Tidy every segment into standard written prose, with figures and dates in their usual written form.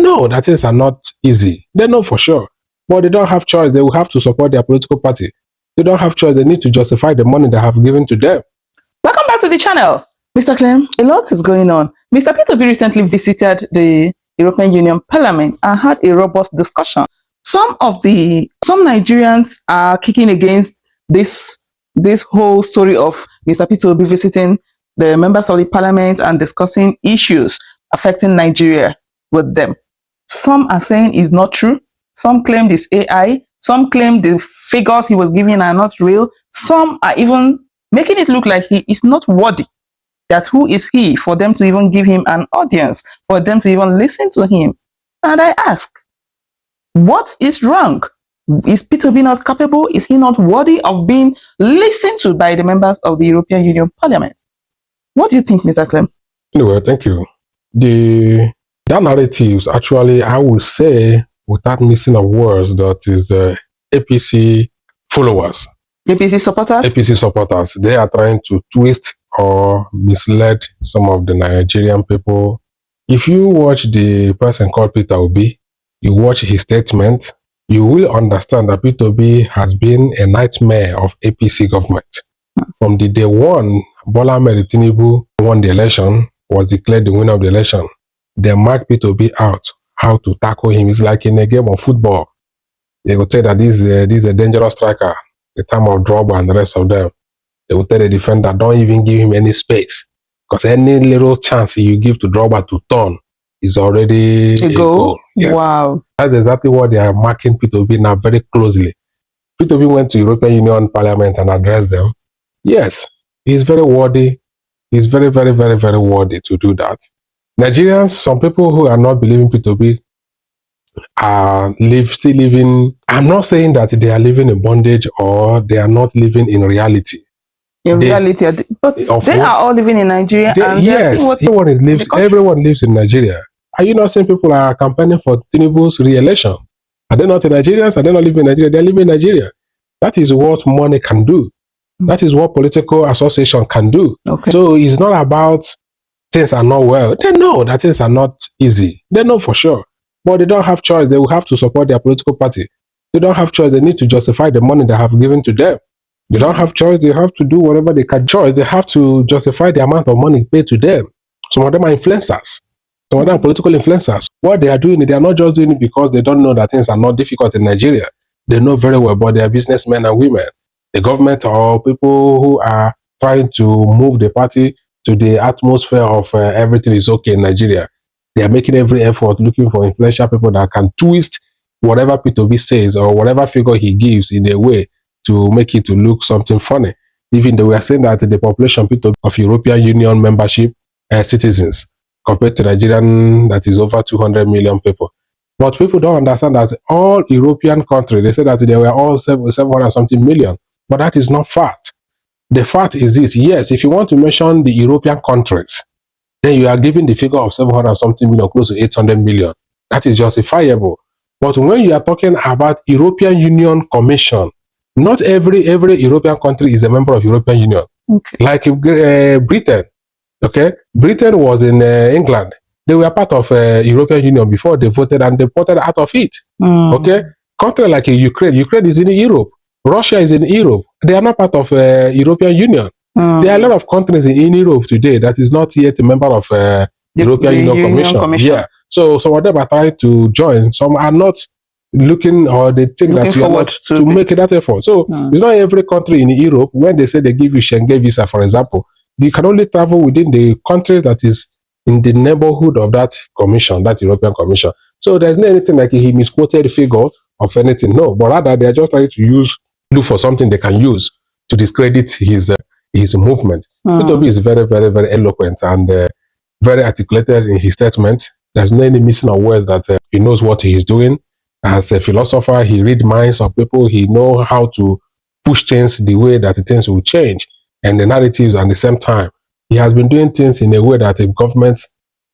know that things are not easy. They know for sure. But they don't have choice. They will have to support their political party. They don't have choice. They need to justify the money they have given to them. Welcome back to the channel. Mr. Clem, a lot is going on. Mr. P2B recently visited the European Union Parliament and had a robust discussion. Some Nigerians are kicking against this whole story of Mr. P2B visiting the members of the parliament and discussing issues affecting Nigeria with them. Some are saying it's not true. Some claim it's AI. Some claim the figures he was giving are not real. Some are even making it look like he is not worthy. That who is he for them to even give him an audience, for them to even listen to him? And I ask, what is wrong? Is P2B not capable? Is he not worthy of being listened to by the members of the European Union Parliament? What do you think, Mr. Clem? Anyway, thank you. That narrative, actually, I would say, without missing of words, that is APC followers. APC supporters? APC supporters. They are trying to twist or mislead some of the Nigerian people. If you watch the person called Peter Obi, you watch his statement, you will understand that Peter Obi has been a nightmare of APC government. From the day one, Bola Ahmed Tinubu won the election, was declared the winner of the election. They marked Peter Obi out, how to tackle him. It's like in a game of football. They will tell that this is a dangerous striker, the time of Drogba and the rest of them. They will tell the defender, don't even give him any space. Because any little chance you give to Drogba to turn is already a goal. Yes. Wow. That's exactly what they are marking Peter Obi now very closely. Peter Obi went to European Union Parliament and addressed them. Yes, he's very worthy. He's very, very, very, very worthy to do that. Nigerians, some people who are not believing Peter Obi are still living. I'm not saying that they are living in bondage or they are not living in reality. But they are all living in Nigeria. Yes, everyone lives in Nigeria. Are you not saying people are campaigning for Tinubu's re-election? Are they not Nigerians? Are they not living in Nigeria? They live in Nigeria. That is what money can do. That is what political association can do. Okay. So it's not about things are not well. They know that things are not easy. They know for sure. But they don't have choice. They will have to support their political party. They don't have choice. They need to justify the money they have given to them. They don't have choice. They have to do whatever they can choice. They have to justify the amount of money paid to them. Some of them are influencers. Some of them are political influencers. What they are doing, they are not just doing it because they don't know that things are not difficult in Nigeria. They know very well, but they are businessmen and women. The government or people who are trying to move the party to the atmosphere of everything is okay in Nigeria. They are making every effort looking for influential people that can twist whatever P2B says or whatever figure he gives in a way to make it to look something funny. Even though we are saying that the population of European Union membership citizens compared to Nigerian, that is over 200 million people. But people don't understand that all European countries, they say that they were all 700 something million. But that is not fact. The fact is this: yes, if you want to mention the European countries, then you are giving the figure of 700 something million, close to 800 million. That is justifiable. But when you are talking about European Union Commission, not every European country is a member of European Union. Okay. Like Britain, okay? Britain was in England. They were part of European Union before they voted and they voted out of it. Okay? Country like Ukraine is in Europe. Russia is in Europe. They are not part of European Union. There are a lot of countries in Europe today that is not yet a member of European Union Commission. Yeah. So some of them are trying to join. Some are not looking, or they think that you are not to make that effort. So it's not every country in Europe. When they say they give you Schengen visa, for example, you can only travel within the countries that is in the neighborhood of that commission, that European Commission. So there's not anything like he misquoted figure of anything. No, but rather they are just trying to look for something they can use to discredit his movement. P2B is very, very, very eloquent and very articulated in his statement. There's no any missing of words that he knows what he is doing. As a philosopher, he reads minds of people. He knows how to push things the way that things will change and the narratives at the same time. He has been doing things in a way that the government,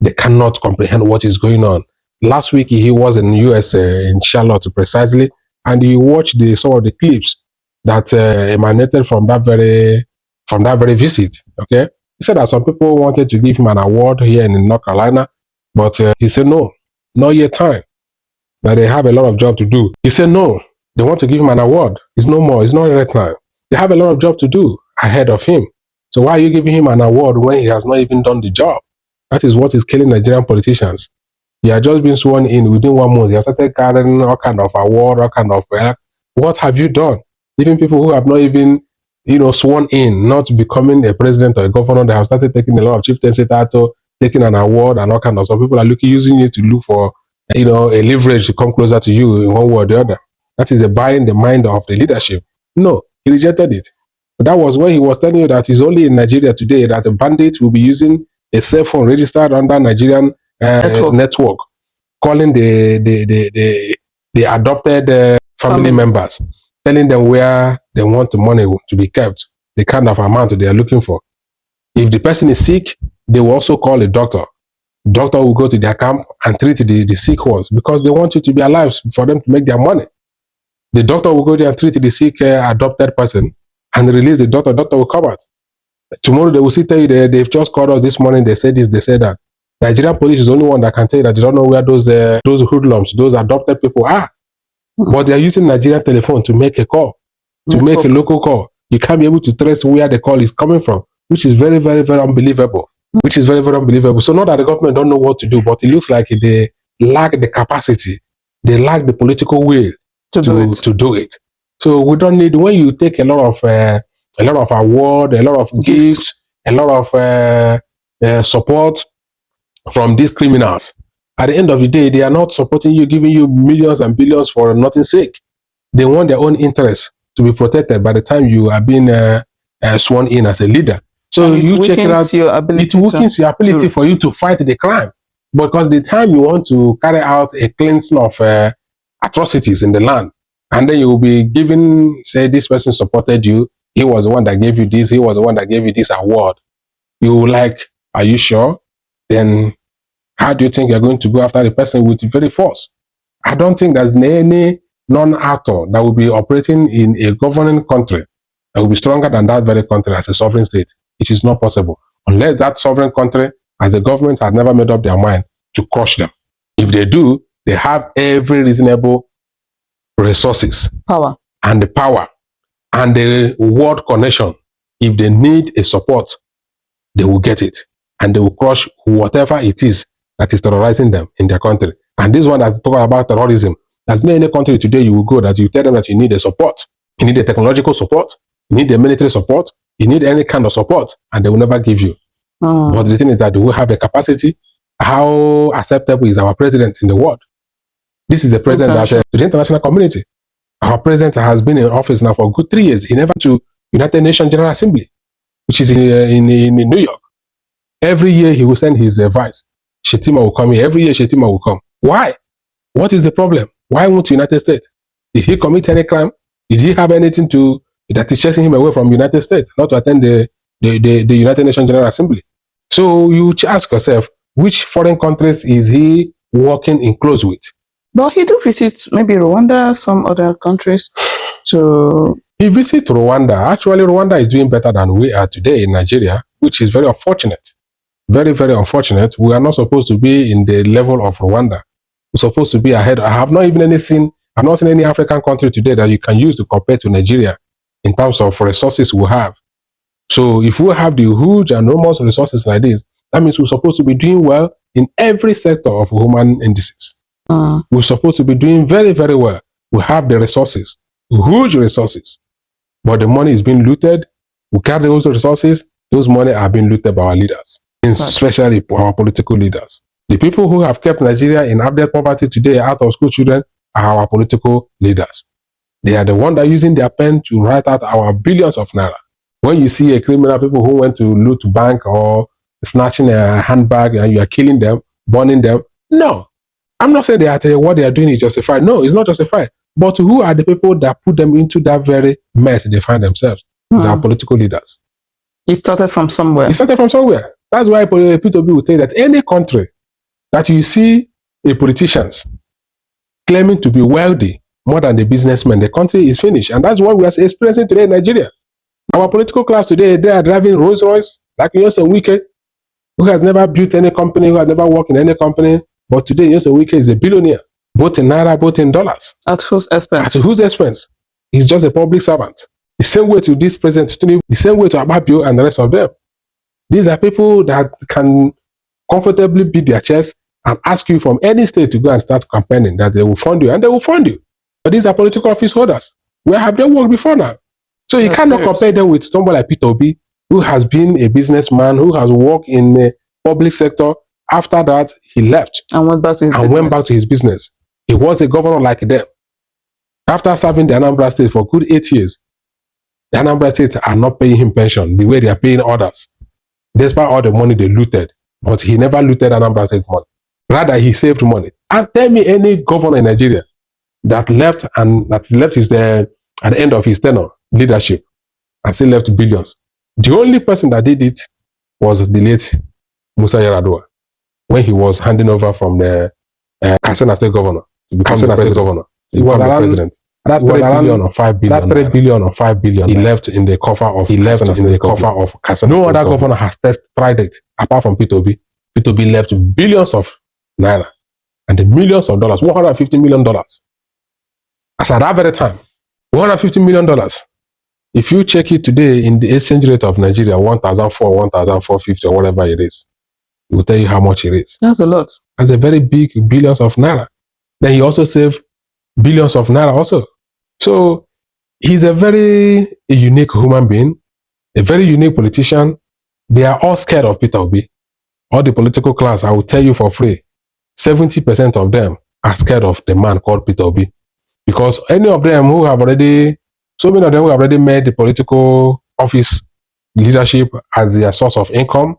they cannot comprehend what is going on. Last week, he was in the US, in Charlotte precisely, and you watch some of the clips that emanated from that very visit. Okay, he said that some people wanted to give him an award here in North Carolina, but he said no. not yet time. That they have a lot of job to do. He said no. They want to give him an award. It's no more. It's not yet time. They have a lot of job to do ahead of him. So why are you giving him an award when he has not even done the job? That is what is killing Nigerian politicians. He had just been sworn in within 1 month. He has started carrying all kind of award, all kind of what have you done? Even people who have not even, sworn in, not becoming a president or a governor, they have started taking a lot of chieftaincy title, taking an award and all kind of stuff. People are using it to look for, a leverage to come closer to you in one way or the other. That is buying the mind of the leadership. No, he rejected it. But that was when he was telling you that it's only in Nigeria today that a bandit will be using a cell phone registered under Nigerian network, calling the adopted family members, telling them where they want the money to be kept, the kind of amount they are looking for. If the person is sick, they will also call a doctor. Doctor will go to their camp and treat the sick ones because they want you to be alive for them to make their money. The doctor will go there and treat the sick adopted person and release the doctor. Doctor will come out. Tomorrow they will tell you they've just called us this morning. They said this, they said that. Nigerian police is the only one that can tell you that they don't know where those hoodlums, those adopted people are. But they are using Nigerian telephone to make a call, to make a local call. You can't be able to trace where the call is coming from, which is very, very, very unbelievable. So not that the government don't know what to do, but it looks like they lack the capacity. They lack the political will to do it. So we don't need, when you take a lot of award, a lot of gifts, a lot of support from these criminals, at the end of the day, they are not supporting you, giving you millions and billions for nothing's sake. They want their own interests to be protected by the time you are being sworn in as a leader. So you check it out. It weakens your ability for you to fight the crime. Because the time you want to carry out a cleansing of atrocities in the land, and then you will be given, say, this person supported you, he was the one that gave you this, he was the one that gave you this award. You like, are you sure? Then how do you think you're going to go after the person with very force? I don't think there's any non-actor that will be operating in a governing country that will be stronger than that very country as a sovereign state. It is not possible unless that sovereign country, as a government, has never made up their mind to crush them. If they do, they have every reasonable resources, power and the world connection. If they need a support, they will get it, and they will crush whatever it is that is terrorizing them in their country. And this one that talk about terrorism, there's no any country today you will go that you tell them that you need a support, you need a technological support, you need a military support, you need any kind of support, and they will never give you. But the thing is that we have the capacity. How acceptable is our president in the world? This is the president that to the international community. Our president has been in office now for a good 3 years. He never to United Nations General Assembly, which is in New York. Every year he will send his vice. Shetima will come here. Every year Shetima will come. Why? What is the problem? Why won't the United States? Did he commit any crime? Did he have anything that is chasing him away from the United States, not to attend the United Nations General Assembly? So you ask yourself, which foreign countries is he working in close with? But he do visit maybe Rwanda, some other countries. So he visits Rwanda. Actually, Rwanda is doing better than we are today in Nigeria, which is very unfortunate. Very, very unfortunate. We are not supposed to be in the level of Rwanda. We're supposed to be ahead. I've not seen any African country today that you can use to compare to Nigeria in terms of resources we have. So if we have the huge and enormous resources like this, that means we're supposed to be doing well in every sector of human indices. We're supposed to be doing very, very well. We have the resources, huge resources, but the money is being looted. We got those resources. Those money are being looted by our leaders, especially our political leaders. The people who have kept Nigeria in abject poverty today, out of school children, are our political leaders. They are the ones that are using their pen to write out our billions of naira. When you see a criminal, people who went to loot bank or snatching a handbag and you are killing them, burning them, no. I'm not saying that what they are doing is justified. No, it's not justified. But who are the people that put them into that very mess they find themselves? It's our political leaders. It started from somewhere. That's why P2B will tell you that any country that you see a politicians claiming to be wealthy more than the businessmen, the country is finished. And that's what we are experiencing today in Nigeria. Our political class today, they are driving Rolls Royce, like Wike, who has never built any company, who has never worked in any company. But today, Nyesom Wike is a billionaire, both in naira, both in dollars. At whose expense? At whose expense? He's just a public servant. The same way to this president, the same way to Akpabio and the rest of them. These are people that can comfortably beat their chest and ask you from any state to go and start campaigning that they will fund you, and they will fund you. But these are political office holders. Where have they worked before now? So you cannot compare them with somebody like Peter Obi, who has been a businessman, who has worked in the public sector. After that, he left and went back to his business. He was a governor like them. After serving the Anambra State for good 8 years, the Anambra State are not paying him pension the way they are paying others, despite all the money they looted. But he never looted Anambra State money. Rather, he saved money. And tell me any governor in Nigeria that left his at the end of his tenure leadership and still left billions. The only person that did it was the late Musa Yar'Adua, when he was handing over from the Katsina State governor to become the president. Governor. He was the president. That 3 billion or 5 billion. That 3 billion or 5 billion. He left in the cover of. He left in the cover of Katsina. No other governor has tried it apart from Peter Obi. Peter Obi left billions of naira and the millions of dollars, $150 million. As at that very time, $150 million. If you check it today in the exchange rate of Nigeria, 1,400, 1,450, or whatever it is, it will tell you how much it is. That's a lot. That's a very big billions of naira. Then he also saved billions of naira also. So he's a very unique human being, a very unique politician. They are all scared of Peter Obi. All the political class, I will tell you for free, 70% of them are scared of the man called Peter Obi. Because any of them who have already, so many of them who have already made the political office leadership as their source of income,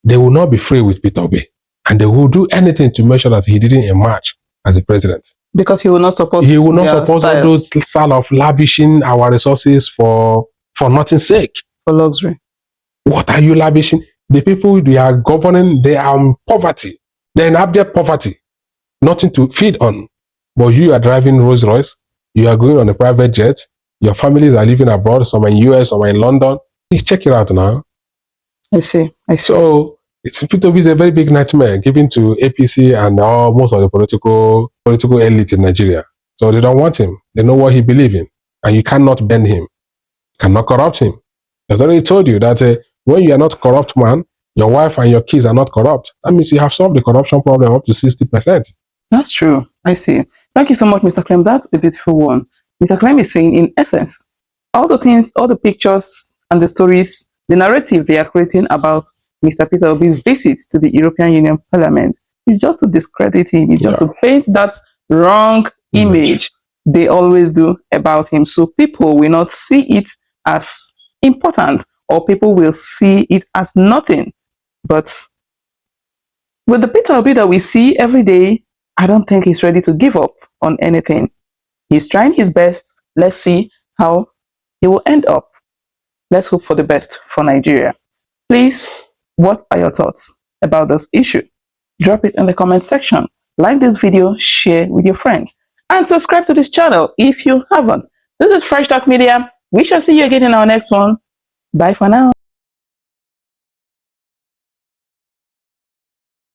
they will not be free with Peter Obi. And they will do anything to make sure that he didn't emerge as a president. Because he will not support. He will not support all those style of lavishing our resources for nothing's sake. For luxury. What are you lavishing? The people they are governing, they are in poverty. They're in abject poverty. Nothing to feed on. But you are driving Rolls Royce. You are going on a private jet. Your families are living abroad. Some are in US, some are in London. Please check it out now. I see. So Peter Obi is a very big nightmare given to APC and most of the political elite in Nigeria. So they don't want him. They know what he believes in. And you cannot bend him. You cannot corrupt him. I've already told you that when you are not corrupt man, your wife and your kids are not corrupt. That means you have solved the corruption problem up to 60%. That's true. I see. Thank you so much, Mr. Clem. That's a beautiful one. Mr. Clem is saying, in essence, all the things, all the pictures and the stories, the narrative they are creating about Mr. Peter Obi's visit to the European Union Parliament is just to discredit him. It's just to paint that wrong image they always do about him. So people will not see it as important, or people will see it as nothing. But with the Peter Obi that we see every day, I don't think he's ready to give up on anything. He's trying his best. Let's see how he will end up. Let's hope for the best for Nigeria. Please, what are your thoughts about this issue? Drop it in the comment section. Like this video, share with your friends, and subscribe to this channel if you haven't. This is Fresh Talk Media. We shall see you again in our next one. Bye for now.